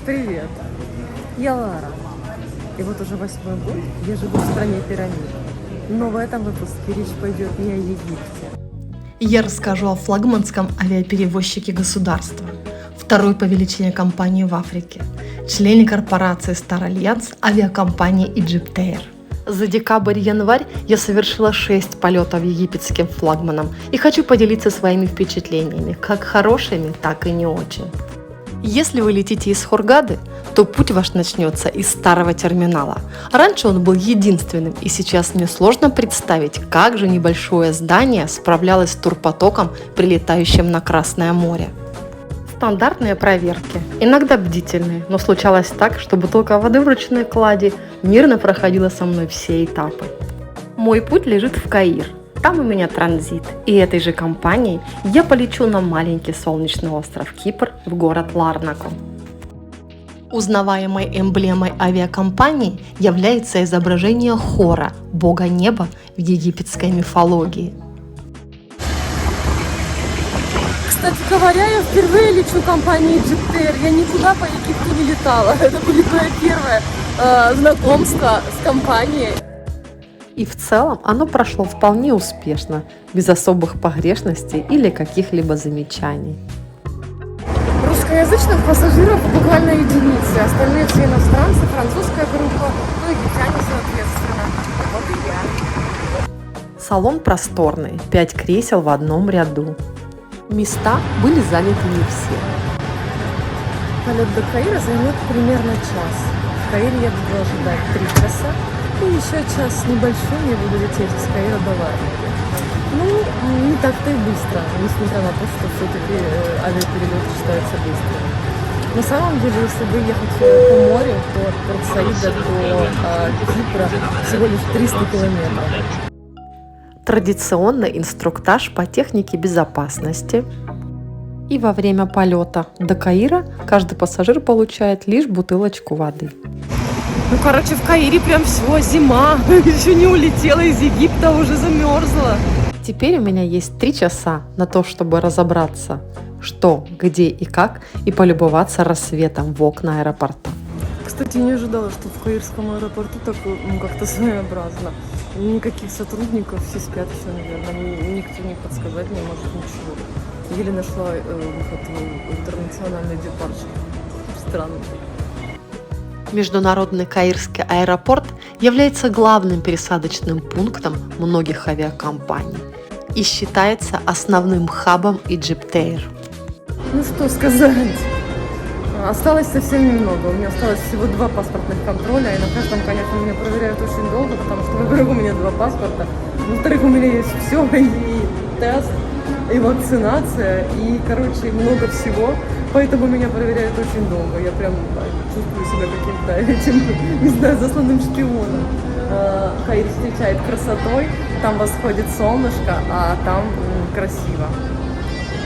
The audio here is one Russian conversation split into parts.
Привет, я Лара. И вот уже 8-й год я живу в стране пирамид. Но в этом выпуске речь пойдет не о Египте. Я расскажу о флагманском авиаперевозчике государства, второй по величине компании в Африке, члене корпорации Star Alliance авиакомпании EgyptAir. За декабрь-январь я совершила 6 полетов египетским флагманом и хочу поделиться своими впечатлениями, как хорошими, так и не очень. Если вы летите из Хургады, то путь ваш начнется из старого терминала. Раньше он был единственным, и сейчас мне сложно представить, как же небольшое здание справлялось с турпотоком, прилетающим на Красное море. Стандартные проверки, иногда бдительные, но случалось так, что бутылка воды в ручной клади мирно проходила со мной все этапы. Мой путь лежит в Каир. Там у меня транзит, и этой же компанией я полечу на маленький солнечный остров Кипр в город Ларнаку. Узнаваемой эмблемой авиакомпании является изображение Хора, бога неба в египетской мифологии. Кстати говоря, я впервые лечу компании EgyptAir. Я никуда по Египту не летала. Это будет мое первое знакомство с компанией. И в целом оно прошло вполне успешно, без особых погрешностей или каких-либо замечаний. Русскоязычных пассажиров буквально единицы. Остальные все иностранцы, французская группа, ну египтяне соответственно. Вот и я. Салон просторный, 5 кресел в одном ряду. Места были заняты не все. Полет до Каира займет примерно час. В Каире я буду ожидать 3 часа. И еще час небольшой я буду лететь из Каира до Ларнаки. Ну, не так-то и быстро, несмотря на то, что все-таки авиаперелеты считаются быстрыми. На самом деле, если бы ехать по морю, то от Порт-Саида до Кипра всего лишь 300 километров. Традиционный инструктаж по технике безопасности. И во время полета до Каира каждый пассажир получает лишь бутылочку воды. Ну, короче, в Каире прям все, зима. Еще не улетела из Египта, уже замерзла. Теперь у меня есть 3 часа на то, чтобы разобраться, что, где и как, и полюбоваться рассветом в окна аэропорта. Кстати, не ожидала, что в Каирском аэропорту так, как-то своеобразно. Никаких сотрудников, все спят еще, наверное. Никто не подсказать не может ничего. Еле нашла выход в интернациональный депарчер. Странно. Международный Каирский аэропорт является главным пересадочным пунктом многих авиакомпаний и считается основным хабом EgyptAir. Ну что сказать. Осталось совсем немного. У меня осталось всего 2 паспортных контроля. И на каждом, конечно, меня проверяют очень долго, потому что, во-первых, у меня 2 паспорта. Во-вторых, у меня есть все, и тест, и вакцинация, и, короче, много всего. Поэтому меня проверяют очень долго. Я прям чувствую себя каким-то этим, не знаю, засланным шпионом. Каир встречает красотой, там восходит солнышко, а там красиво.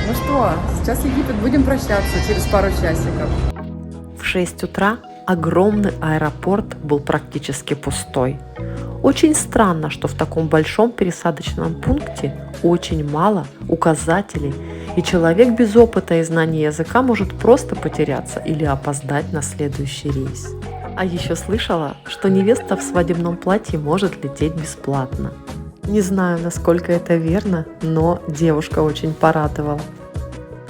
Ну что, сейчас Египет, будем прощаться через пару часиков. В 6 утра огромный аэропорт был практически пустой. Очень странно, что в таком большом пересадочном пункте очень мало указателей, и человек без опыта и знания языка может просто потеряться или опоздать на следующий рейс. А еще слышала, что невеста в свадебном платье может лететь бесплатно. Не знаю, насколько это верно, но девушка очень порадовала.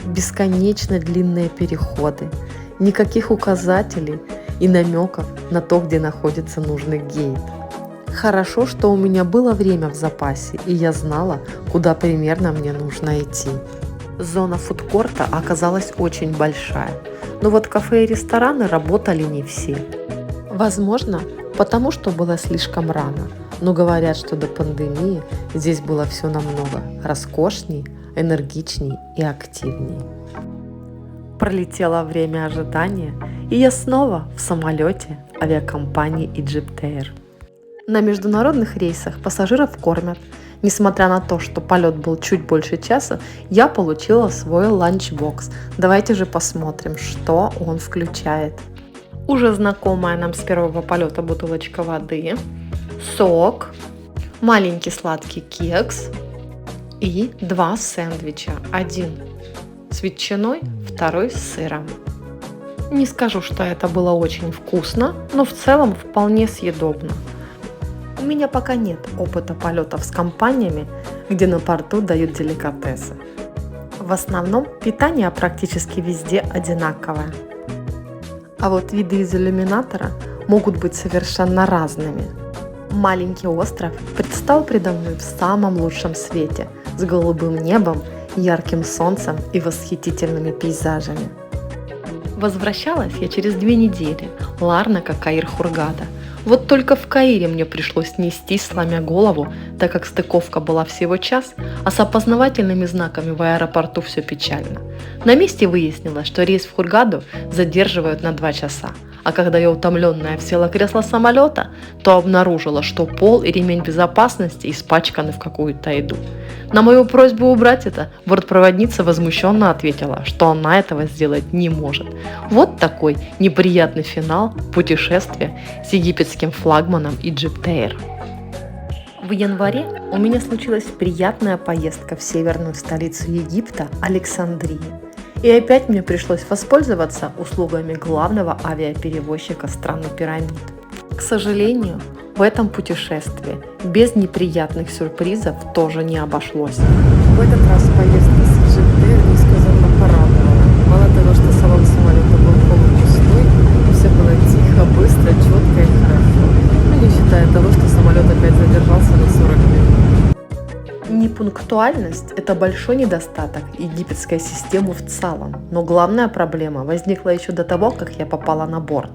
Бесконечно длинные переходы, никаких указателей и намеков на то, где находится нужный гейт. Хорошо, что у меня было время в запасе, и я знала, куда примерно мне нужно идти. Зона фудкорта оказалась очень большая, но вот кафе и рестораны работали не все. Возможно, потому что было слишком рано, но говорят, что до пандемии здесь было все намного роскошней, энергичней и активней. Пролетело время ожидания, и я снова в самолете авиакомпании EgyptAir. На международных рейсах пассажиров кормят. Несмотря на то, что полет был чуть больше часа, я получила свой ланчбокс. Давайте же посмотрим, что он включает. Уже знакомая нам с первого полета бутылочка воды, сок, маленький сладкий кекс и 2 сэндвича. Один с ветчиной, второй с сыром. Не скажу, что это было очень вкусно, но в целом вполне съедобно. У меня пока нет опыта полетов с компаниями, где на борту дают деликатесы. В основном питание практически везде одинаковое. А вот виды из иллюминатора могут быть совершенно разными. Маленький остров предстал предо мной в самом лучшем свете, с голубым небом, ярким солнцем и восхитительными пейзажами. Возвращалась я через 2 недели, Ларнака, Каир, Хургада. Вот только в Каире мне пришлось нестись, сломя голову, так как стыковка была всего час, а с опознавательными знаками в аэропорту все печально. На месте выяснилось, что рейс в Хургаду задерживают на 2 часа. А когда я утомленная села в кресло самолета, то обнаружила, что пол и ремень безопасности испачканы в какую-то еду. На мою просьбу убрать это, бортпроводница возмущенно ответила, что она этого сделать не может. Вот такой неприятный финал путешествия с египетским флагманом EgyptAir. В январе у меня случилась приятная поездка в северную столицу Египта Александрию. И опять мне пришлось воспользоваться услугами главного авиаперевозчика страны пирамид. К сожалению, в этом путешествии без неприятных сюрпризов тоже не обошлось. В этот раз поездка с EgyptAir несказанно порадовала. Мало того, что салон самолета был полупустой, все было тихо, быстро, четко и хорошо. Ну, не считая того, что самолет опять задержался на 40 минут. Непунктуальность – это большой недостаток египетской системы в целом, но главная проблема возникла еще до того, как я попала на борт.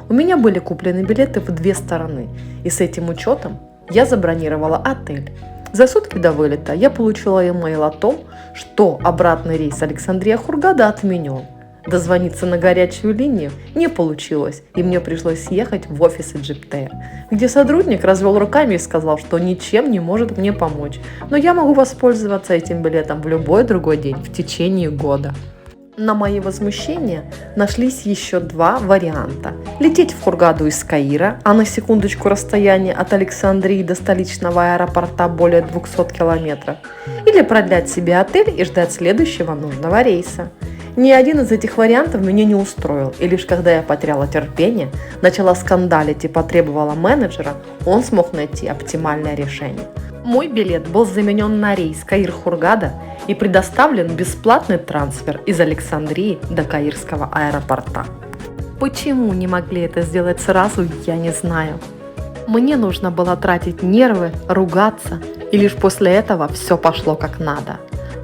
У меня были куплены билеты в 2 стороны, и с этим учетом я забронировала отель. За сутки до вылета я получила имейл о том, что обратный рейс Александрия-Хургада отменен. Дозвониться на горячую линию не получилось, и мне пришлось ехать в офис EgyptAir, где сотрудник развел руками и сказал, что ничем не может мне помочь, но я могу воспользоваться этим билетом в любой другой день в течение года. На мои возмущения нашлись еще 2 варианта. Лететь в Хургаду из Каира, а на секундочку расстояние от Александрии до столичного аэропорта более 200 километров, или продлять себе отель и ждать следующего нужного рейса. Ни один из этих вариантов меня не устроил, и лишь когда я потеряла терпение, начала скандалить и потребовала менеджера, он смог найти оптимальное решение. Мой билет был заменен на рейс Каир-Хургада и предоставлен бесплатный трансфер из Александрии до Каирского аэропорта. Почему не могли это сделать сразу, я не знаю. Мне нужно было тратить нервы, ругаться, и лишь после этого все пошло как надо.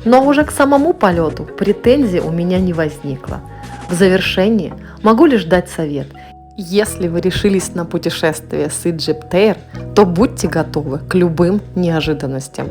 Но уже к самому полету претензий у меня не возникло. В завершении могу лишь дать совет. Если вы решились на путешествие с EgyptAir, то будьте готовы к любым неожиданностям